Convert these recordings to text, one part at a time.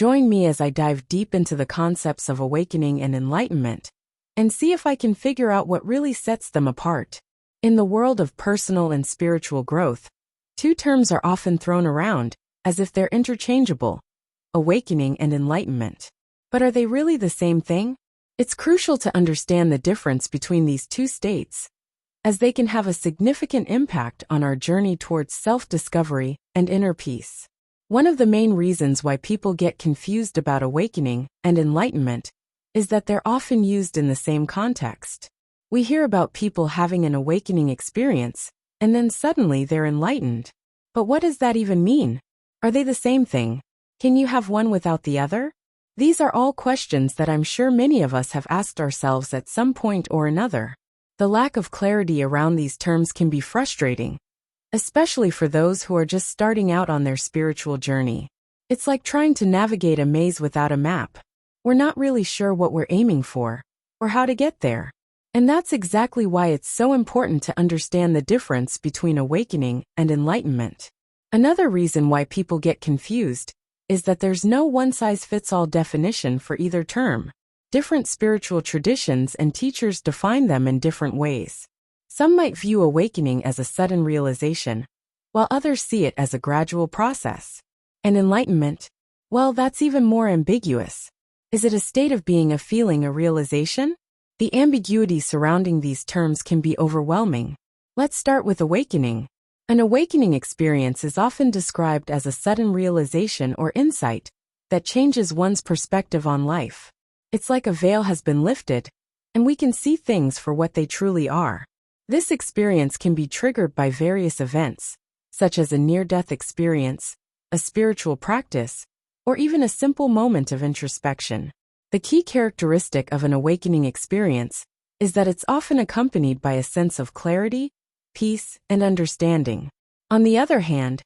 Join me as I dive deep into the concepts of awakening and enlightenment, and see if I can figure out what really sets them apart. In the world of personal and spiritual growth, two terms are often thrown around, as if they're interchangeable: awakening and enlightenment. But are they really the same thing? It's crucial to understand the difference between these two states, as they can have a significant impact on our journey towards self-discovery and inner peace. One of the main reasons why people get confused about awakening and enlightenment is that they're often used in the same context. We hear about people having an awakening experience, and then suddenly they're enlightened. But what does that even mean? Are they the same thing? Can you have one without the other? These are all questions that I'm sure many of us have asked ourselves at some point or another. The lack of clarity around these terms can be frustrating, especially for those who are just starting out on their spiritual journey. It's like trying to navigate a maze without a map. We're not really sure what we're aiming for, or how to get there. And that's exactly why it's so important to understand the difference between awakening and enlightenment. Another reason why people get confused is that there's no one-size-fits-all definition for either term. Different spiritual traditions and teachers define them in different ways. Some might view awakening as a sudden realization, while others see it as a gradual process. And enlightenment? Well, that's even more ambiguous. Is it a state of being, a feeling, a realization? The ambiguity surrounding these terms can be overwhelming. Let's start with awakening. An awakening experience is often described as a sudden realization or insight that changes one's perspective on life. It's like a veil has been lifted, and we can see things for what they truly are. This experience can be triggered by various events, such as a near-death experience, a spiritual practice, or even a simple moment of introspection. The key characteristic of an awakening experience is that it's often accompanied by a sense of clarity, peace, and understanding. On the other hand,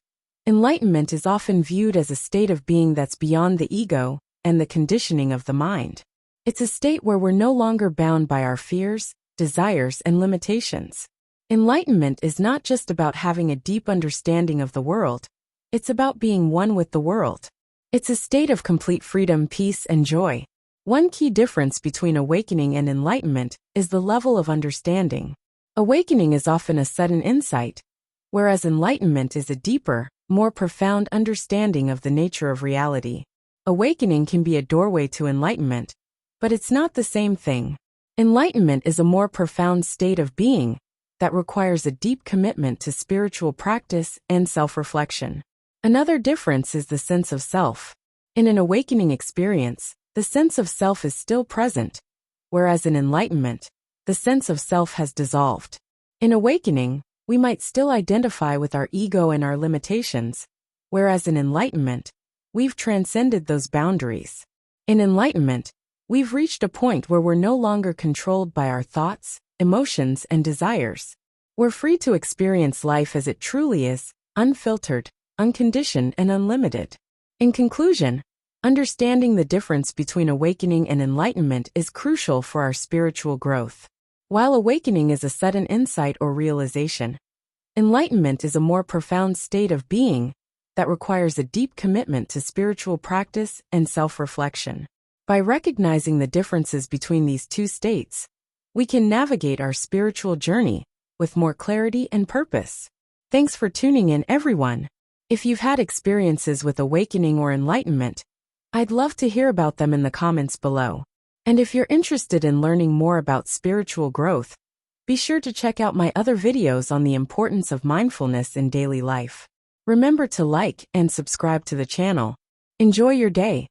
enlightenment is often viewed as a state of being that's beyond the ego and the conditioning of the mind. It's a state where we're no longer bound by our fears, desires, and limitations. Enlightenment is not just about having a deep understanding of the world, it's about being one with the world. It's a state of complete freedom, peace, and joy. One key difference between awakening and enlightenment is the level of understanding. Awakening is often a sudden insight, whereas enlightenment is a deeper, more profound understanding of the nature of reality. Awakening can be a doorway to enlightenment, but it's not the same thing. Enlightenment is a more profound state of being that requires a deep commitment to spiritual practice and self-reflection. Another difference is the sense of self. In an awakening experience, the sense of self is still present, whereas in enlightenment, the sense of self has dissolved. In awakening, we might still identify with our ego and our limitations, whereas in enlightenment, we've transcended those boundaries. In enlightenment, we've reached a point where we're no longer controlled by our thoughts, emotions, and desires. We're free to experience life as it truly is, unfiltered, unconditioned, and unlimited. In conclusion, understanding the difference between awakening and enlightenment is crucial for our spiritual growth. While awakening is a sudden insight or realization, enlightenment is a more profound state of being that requires a deep commitment to spiritual practice and self-reflection. By recognizing the differences between these two states, we can navigate our spiritual journey with more clarity and purpose. Thanks for tuning in, everyone. If you've had experiences with awakening or enlightenment, I'd love to hear about them in the comments below. And if you're interested in learning more about spiritual growth, be sure to check out my other videos on the importance of mindfulness in daily life. Remember to like and subscribe to the channel. Enjoy your day.